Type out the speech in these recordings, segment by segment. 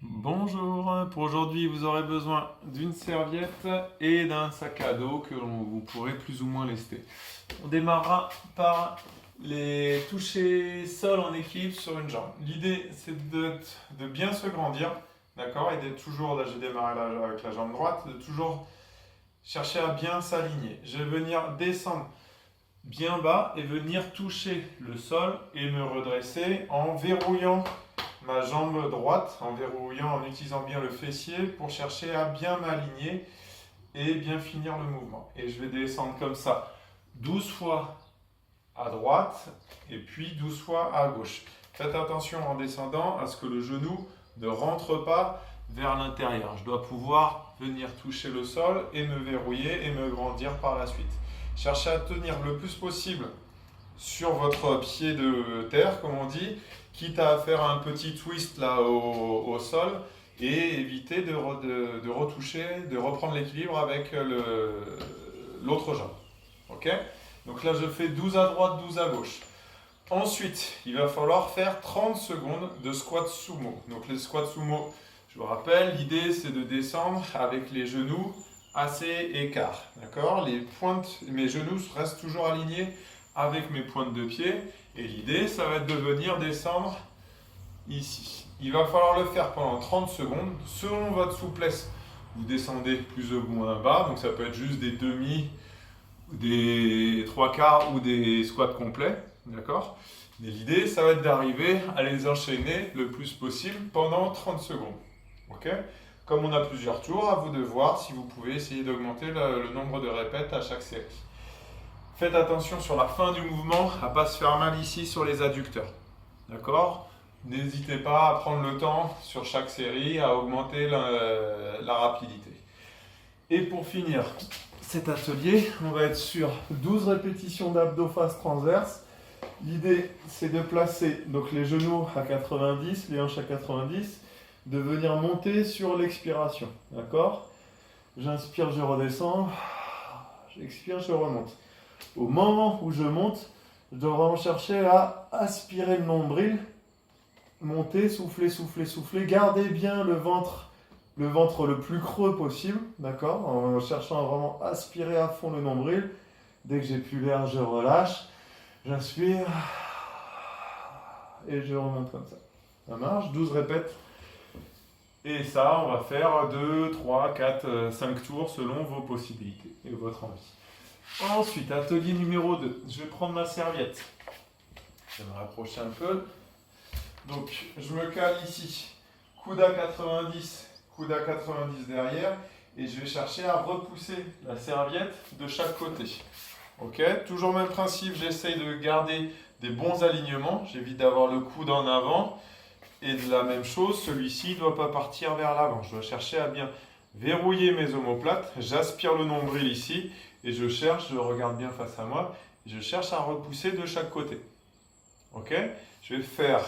Bonjour, pour aujourd'hui vous aurez besoin d'une serviette et d'un sac à dos que vous pourrez plus ou moins lester. On démarrera par les toucher sol en équilibre sur une jambe. L'idée c'est de bien se grandir, d'accord, et d'être toujours, là j'ai démarré avec la jambe droite, de toujours chercher à bien s'aligner. Je vais venir descendre bien bas et venir toucher le sol et me redresser en verrouillant ma jambe droite, en verrouillant, en utilisant bien le fessier pour chercher à bien m'aligner et bien finir le mouvement. Et je vais descendre comme ça 12 fois à droite et puis 12 fois à gauche. Faites attention en descendant à ce que le genou ne rentre pas vers l'intérieur. Je dois pouvoir venir toucher le sol et me verrouiller et me grandir par la suite. Cherchez à tenir le plus possible sur votre pied de terre, comme on dit, quitte à faire un petit twist là au sol et éviter de retoucher, de reprendre l'équilibre avec l'autre jambe. Ok? Donc là, je fais 12 à droite, 12 à gauche. Ensuite, il va falloir faire 30 secondes de squat sumo. Donc les squats sumo, je vous rappelle, l'idée c'est de descendre avec les genoux assez écarts. D'accord? Mes genoux restent toujours alignés avec mes pointes de pied. Et l'idée, ça va être de venir descendre ici. Il va falloir le faire pendant 30 secondes. Selon votre souplesse, vous descendez plus ou moins bas. Donc ça peut être juste des demi, des trois quarts ou des squats complets. D'accord? Mais l'idée, ça va être d'arriver à les enchaîner le plus possible pendant 30 secondes. Ok? Comme on a plusieurs tours, à vous de voir si vous pouvez essayer d'augmenter le nombre de répètes à chaque série. Faites attention sur la fin du mouvement à ne pas se faire mal ici sur les adducteurs. D'accord? N'hésitez pas à prendre le temps sur chaque série à augmenter la rapidité. Et pour finir cet atelier, on va être sur 12 répétitions d'abdos face transverse. L'idée, c'est de placer donc les genoux à 90, les hanches à 90, de venir monter sur l'expiration. D'accord? J'inspire, je redescends. J'expire, je remonte. Au moment où je monte, je dois vraiment chercher à aspirer le nombril, monter, souffler, souffler, souffler. Gardez bien le ventre le plus creux possible, d'accord, en cherchant à vraiment aspirer à fond le nombril. Dès que j'ai plus l'air, je relâche, j'inspire et je remonte comme ça. Ça marche, 12 répètes. Et ça, on va faire 2, 3, 4, 5 tours selon vos possibilités et votre envie. Ensuite, atelier numéro 2. Je vais prendre ma serviette. Je vais me rapprocher un peu. Donc, je me cale ici. Coude à 90, coude à 90 derrière. Et je vais chercher à repousser la serviette de chaque côté. Ok? Toujours le même principe, j'essaye de garder des bons alignements. J'évite d'avoir le coude en avant. Et de la même chose, celui-ci ne doit pas partir vers l'avant. Je dois chercher à bien verrouiller mes omoplates. J'aspire le nombril ici. Et je regarde bien face à moi, je cherche à repousser de chaque côté. Ok? Je vais faire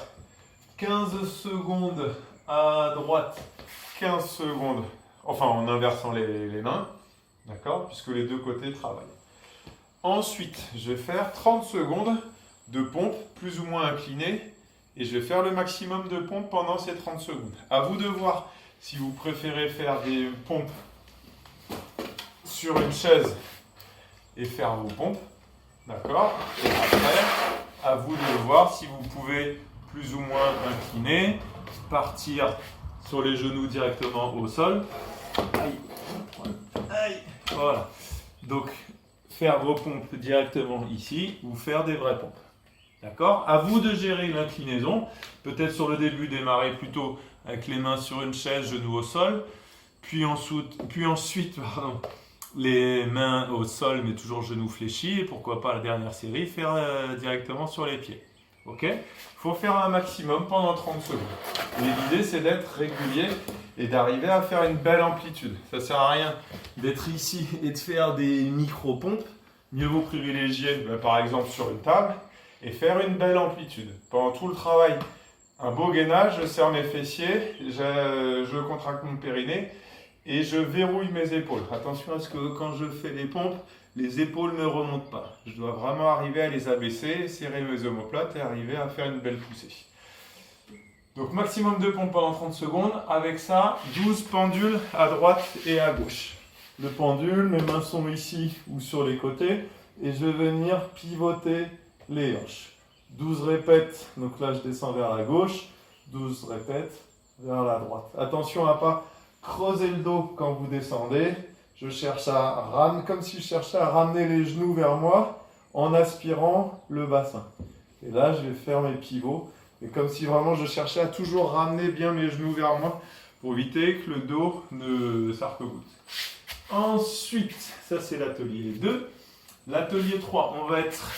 15 secondes à droite, 15 secondes, enfin en inversant les mains, d'accord? Puisque les deux côtés travaillent. Ensuite, je vais faire 30 secondes de pompe plus ou moins inclinée et je vais faire le maximum de pompes pendant ces 30 secondes. À vous de voir si vous préférez faire des pompes sur une chaise et faire vos pompes, d'accord? Et après, à vous de voir si vous pouvez plus ou moins incliner, partir sur les genoux directement au sol. Aïe, aïe, voilà. Donc, faire vos pompes directement ici ou faire des vraies pompes. D'accord? À vous de gérer l'inclinaison. Peut-être sur le début, démarrer plutôt avec les mains sur une chaise, genoux au sol. Puis ensuite, les mains au sol, mais toujours genoux fléchis. Et pourquoi pas la dernière série, faire directement sur les pieds. Ok? Il faut faire un maximum pendant 30 secondes. Et l'idée, c'est d'être régulier et d'arriver à faire une belle amplitude. Ça ne sert à rien d'être ici et de faire des micro-pompes. Mieux vaut privilégier, par exemple, sur une table et faire une belle amplitude. Pendant tout le travail, un beau gainage, je serre mes fessiers, je contracte mon périnée et je verrouille mes épaules. Attention à ce que quand je fais les pompes, les épaules ne remontent pas. Je dois vraiment arriver à les abaisser, serrer mes omoplates et arriver à faire une belle poussée. Donc maximum de pompes pendant 30 secondes. Avec ça, 12 pendules à droite et à gauche. Le pendule, mes mains sont ici ou sur les côtés. Et je vais venir pivoter les hanches. 12 répètes, donc là je descends vers la gauche. 12 répètes vers la droite. Attention à ne pas creuser le dos quand vous descendez. Je cherche à ramener, comme si je cherchais à ramener les genoux vers moi en aspirant le bassin. Et là, je vais faire mes pivots. Et comme si vraiment je cherchais à toujours ramener bien mes genoux vers moi pour éviter que le dos ne s'arc-boute. Ensuite, ça c'est l'atelier 2. L'atelier 3, on va être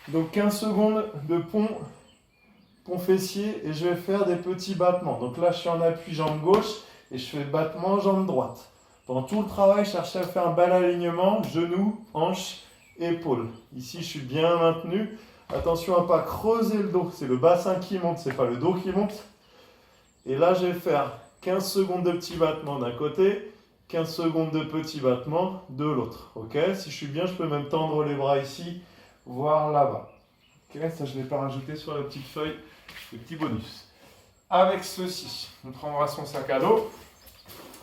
donc 15 secondes de pont fessier et je vais faire des petits battements. Donc là, je suis en appui jambe gauche et je fais battement jambe droite. Dans tout le travail, je cherche à faire un bel alignement, genoux, hanches, épaules. Ici, je suis bien maintenu. Attention à ne pas creuser le dos. C'est le bassin qui monte, ce n'est pas le dos qui monte. Et là, je vais faire 15 secondes de petits battements d'un côté, 15 secondes de petits battements de l'autre. Ok? Si je suis bien, je peux même tendre les bras ici, voire là-bas. Ok? Ça, je ne vais pas rajouter sur la petite feuille, le petit bonus. Avec ceci, on prendra son sac à dos.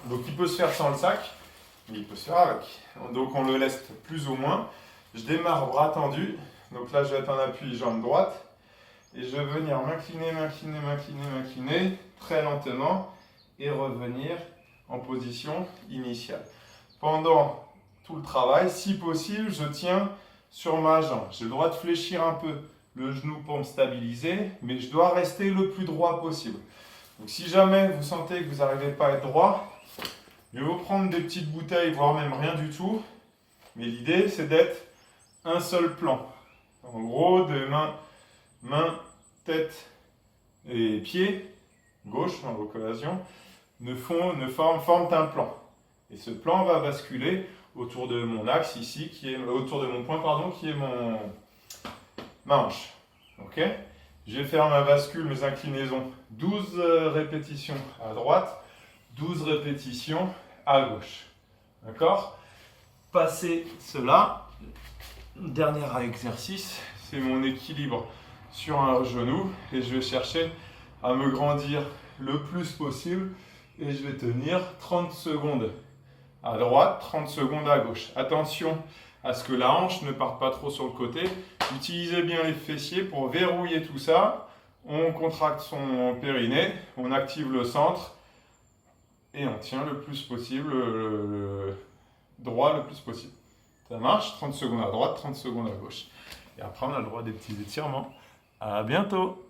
Donc, il peut se faire sans le sac, mais il peut se faire avec. Donc, on le laisse plus ou moins. Je démarre bras tendus. Donc là, je vais être en appui jambe droite. Et je vais venir m'incliner, m'incliner, m'incliner, m'incliner très lentement et revenir en position initiale. Pendant tout le travail, si possible, je tiens sur ma jambe. J'ai le droit de fléchir un peu le genou pour me stabiliser, mais je dois rester le plus droit possible. Donc si jamais vous sentez que vous n'arrivez pas à être droit, mieux vaut prendre des petites bouteilles, voire même rien du tout. Mais l'idée, c'est d'être un seul plan. En gros, de main, tête et pied, gauche en occasion, forment un plan. Et ce plan va basculer autour de mon axe ici, autour de mon point, pardon, qui est ma hanche. Ok? Je vais faire ma bascule, mes inclinaisons, 12 répétitions à droite, 12 répétitions à gauche. D'accord? Passer cela. Dernier exercice, c'est mon équilibre sur un genou et je vais chercher à me grandir le plus possible et je vais tenir 30 secondes à droite, 30 secondes à gauche. Attention à ce que la hanche ne parte pas trop sur le côté. Utilisez bien les fessiers pour verrouiller tout ça. On contracte son périnée, on active le centre et on tient le plus possible, le droit le plus possible. Ça marche, 30 secondes à droite, 30 secondes à gauche. Et après, on a le droit à des petits étirements. À bientôt!